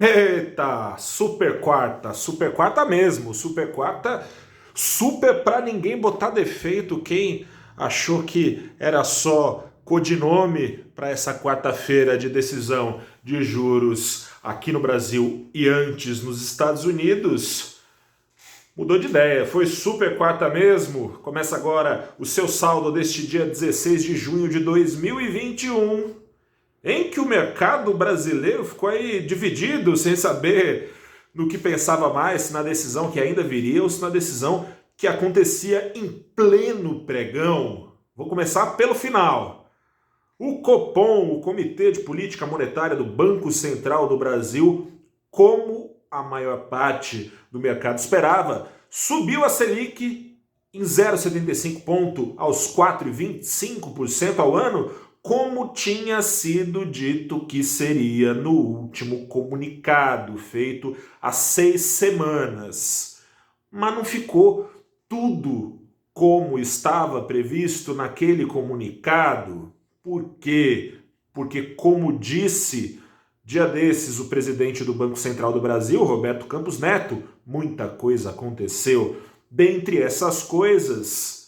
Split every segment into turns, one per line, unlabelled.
Eita, super quarta mesmo, super quarta, super pra ninguém botar defeito. Quem achou que era só codinome para essa quarta-feira de decisão de juros aqui no Brasil e antes nos Estados Unidos, mudou de ideia. Foi super quarta mesmo. Começa agora o seu saldo deste dia 16 de junho de 2021. Em que o mercado brasileiro ficou aí dividido, sem saber no que pensava mais, se na decisão que ainda viria ou se na decisão que acontecia em pleno pregão. Vou começar pelo final. O Copom, o Comitê de Política Monetária do Banco Central do Brasil, como a maior parte do mercado esperava, subiu a Selic em 0,75 ponto aos 4,25% ao ano, como tinha sido dito que seria no último comunicado, feito há 6 semanas. Mas não ficou tudo como estava previsto naquele comunicado. Por quê? Porque, como disse dia desses o presidente do Banco Central do Brasil, Roberto Campos Neto, muita coisa aconteceu. Dentre essas coisas,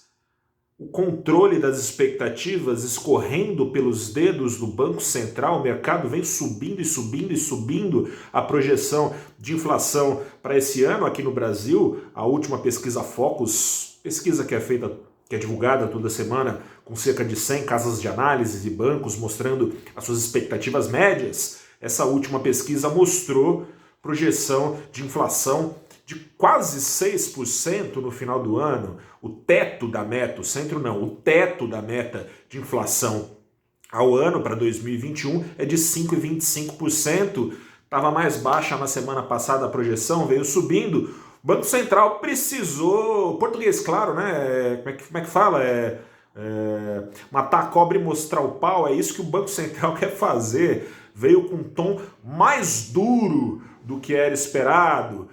o controle das expectativas escorrendo pelos dedos do Banco Central, o mercado vem subindo e subindo e subindo a projeção de inflação para esse ano aqui no Brasil. A última pesquisa Focus, pesquisa que é feita, que é divulgada toda semana, com cerca de 100 casas de análise e bancos mostrando as suas expectativas médias. Essa última pesquisa mostrou projeção de inflação de quase 6% no final do ano. O teto da meta, o centro não, o teto da meta de inflação ao ano para 2021 é de 5,25%. Estava mais baixa na semana passada a projeção, veio subindo. O Banco Central precisou, português claro, né? Como é que fala? Matar a cobra e mostrar o pau, é isso que o Banco Central quer fazer. Veio com um tom mais duro do que era esperado.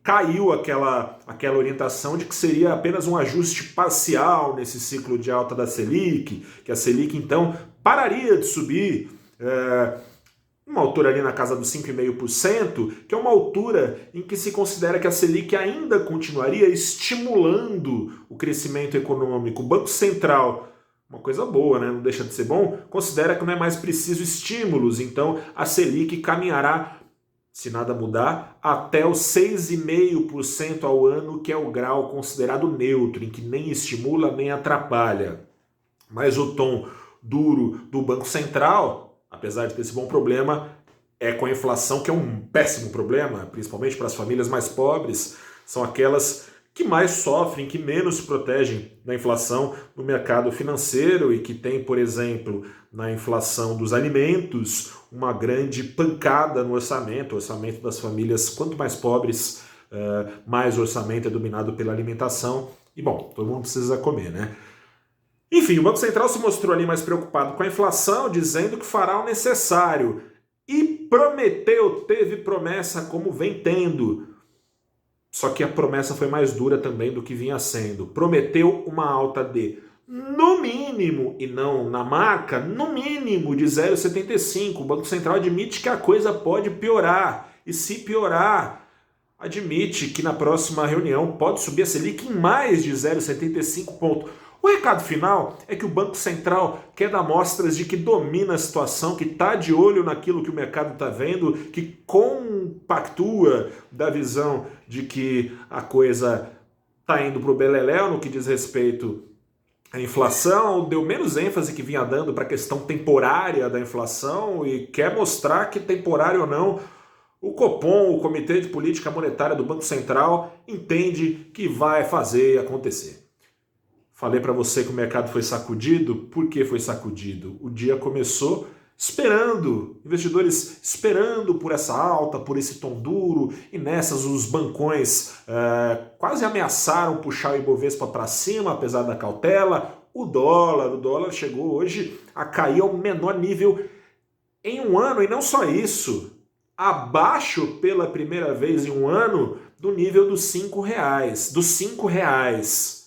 Caiu aquela orientação de que seria apenas um ajuste parcial nesse ciclo de alta da Selic, que a Selic então pararia de subir, uma altura ali na casa dos 5,5%, que é uma altura em que se considera que a Selic ainda continuaria estimulando o crescimento econômico. O Banco Central, uma coisa boa, né? Não deixa de ser bom, considera que não é mais preciso estímulos, então a Selic caminhará, se nada mudar, até os 6,5% ao ano, que é o grau considerado neutro, em que nem estimula nem atrapalha. Mas o tom duro do Banco Central, apesar de ter esse bom problema, é com a inflação, que é um péssimo problema, principalmente para as famílias mais pobres, são aquelas que mais sofrem, que menos se protegem da inflação no mercado financeiro e que tem, por exemplo, na inflação dos alimentos, uma grande pancada no orçamento. O orçamento das famílias, quanto mais pobres, mais o orçamento é dominado pela alimentação. E, bom, todo mundo precisa comer, né? Enfim, o Banco Central se mostrou ali mais preocupado com a inflação, dizendo que fará o necessário. E prometeu, teve promessa, como vem tendo. Só que a promessa foi mais dura também do que vinha sendo. Prometeu uma alta de, no mínimo, e não na marca, no mínimo de 0,75. O Banco Central admite que a coisa pode piorar. E se piorar, admite que na próxima reunião pode subir a Selic em mais de 0,75 ponto. O recado final é que o Banco Central quer dar mostras de que domina a situação, que está de olho naquilo que o mercado está vendo, que compactua da visão de que a coisa está indo para o beleléu no que diz respeito à inflação, deu menos ênfase que vinha dando para a questão temporária da inflação e quer mostrar que, temporário ou não, o Copom, o Comitê de Política Monetária do Banco Central, entende que vai fazer acontecer. Falei para você que o mercado foi sacudido. Por que foi sacudido? O dia começou esperando, investidores esperando por essa alta, por esse tom duro, e nessas os bancões quase ameaçaram puxar o Ibovespa para cima, apesar da cautela. O dólar chegou hoje a cair ao menor nível em um ano, e não só isso, abaixo pela primeira vez em um ano do nível dos R$5.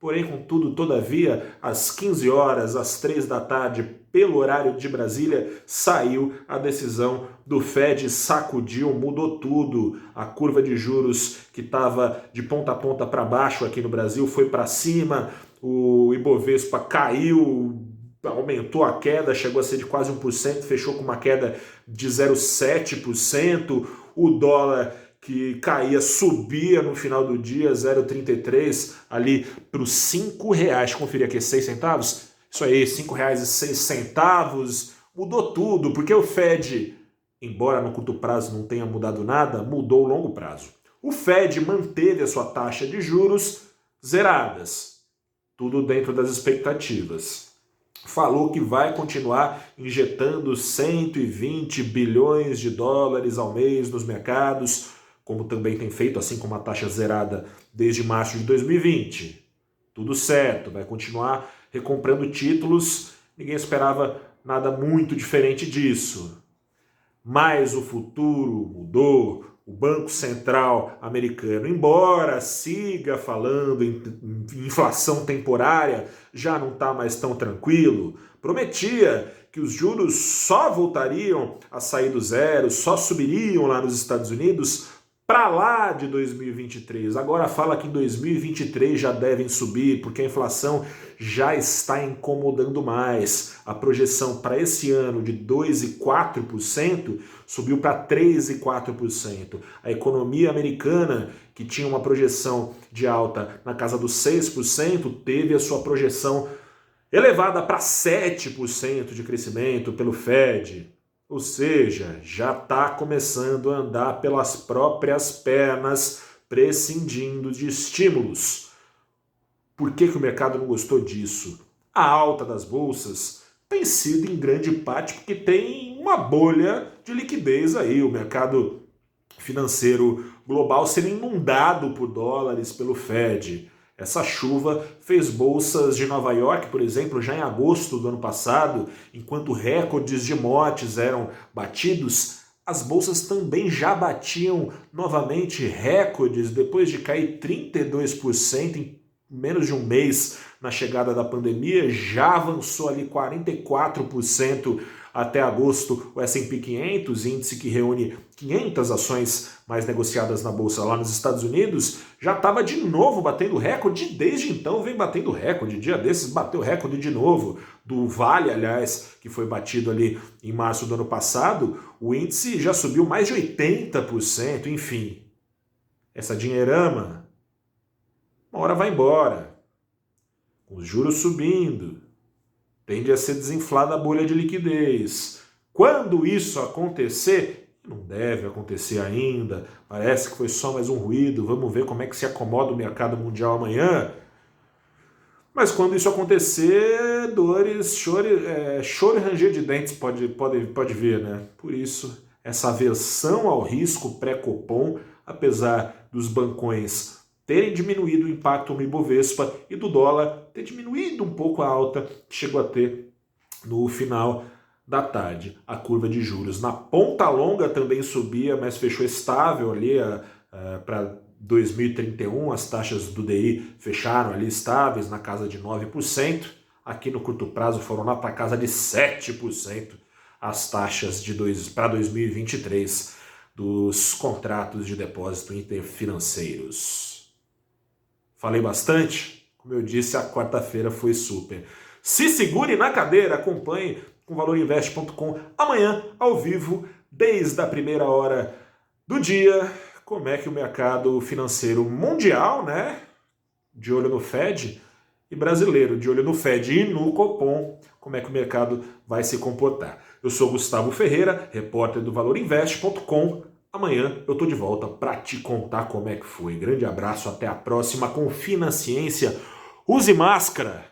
Porém, contudo, todavia, às 15 horas, às 3 da tarde, pelo horário de Brasília, saiu a decisão do Fed, sacudiu, mudou tudo. A curva de juros que estava de ponta a ponta para baixo aqui no Brasil foi para cima, o Ibovespa caiu, aumentou a queda, chegou a ser de quase 1%, fechou com uma queda de 0,7%, o dólar que caía, subia no final do dia, 0,33, ali para os R$5. Conferir aqui, 6 centavos? Isso aí, R$5,06. Mudou tudo, porque o Fed, embora no curto prazo não tenha mudado nada, mudou o longo prazo. O Fed manteve a sua taxa de juros zeradas, tudo dentro das expectativas. Falou que vai continuar injetando 120 bilhões de dólares ao mês nos mercados, como também tem feito, assim como a taxa zerada desde março de 2020. Tudo certo, vai continuar recomprando títulos, ninguém esperava nada muito diferente disso. Mas o futuro mudou, o Banco Central americano, embora siga falando em inflação temporária, já não está mais tão tranquilo, prometia que os juros só voltariam a sair do zero, só subiriam lá nos Estados Unidos para lá de 2023. Agora fala que em 2023 já devem subir, porque a inflação já está incomodando mais. A projeção para esse ano de 2,4% subiu para 3,4%. A economia americana, que tinha uma projeção de alta na casa dos 6%, teve a sua projeção elevada para 7% de crescimento pelo Fed. Ou seja, já está começando a andar pelas próprias pernas, prescindindo de estímulos. Por que o mercado não gostou disso? A alta das bolsas tem sido em grande parte porque tem uma bolha de liquidez aí, o mercado financeiro global sendo inundado por dólares pelo Fed. Essa chuva fez bolsas de Nova York, por exemplo, já em agosto do ano passado, enquanto recordes de mortes eram batidos, as bolsas também já batiam novamente recordes depois de cair 32% em menos de um mês na chegada da pandemia, já avançou ali 44% até agosto o S&P 500, índice que reúne 500 ações mais negociadas na bolsa lá nos Estados Unidos, já estava de novo batendo recorde, desde então vem batendo recorde, dia desses bateu recorde de novo, do Vale, aliás, que foi batido ali em março do ano passado, o índice já subiu mais de 80%, enfim, essa dinheirama, uma hora vai embora, com os juros subindo, tende a ser desinflada a bolha de liquidez. Quando isso acontecer, não deve acontecer ainda, parece que foi só mais um ruído, vamos ver como é que se acomoda o mercado mundial amanhã. Mas quando isso acontecer, dores, choro e ranger de dentes pode vir, né? Por isso, essa aversão ao risco pré-Copom, apesar dos bancões terem diminuído o impacto no Ibovespa e do dólar ter diminuído um pouco a alta que chegou a ter no final da tarde. A curva de juros na ponta longa também subia, mas fechou estável ali para 2031. As taxas do DI fecharam ali estáveis na casa de 9%. Aqui no curto prazo foram lá para casa de 7% as taxas para 2023 dos contratos de depósito interfinanceiros. Falei bastante? Como eu disse, a quarta-feira foi super. Se segure na cadeira, acompanhe com valorinvest.com amanhã, ao vivo, desde a primeira hora do dia, como é que o mercado financeiro mundial, né, de olho no Fed, e brasileiro, de olho no Fed e no Copom, como é que o mercado vai se comportar. Eu sou Gustavo Ferreira, repórter do valorinvest.com. Amanhã eu tô de volta para te contar como é que foi. Grande abraço, até a próxima. Confie na ciência, use máscara.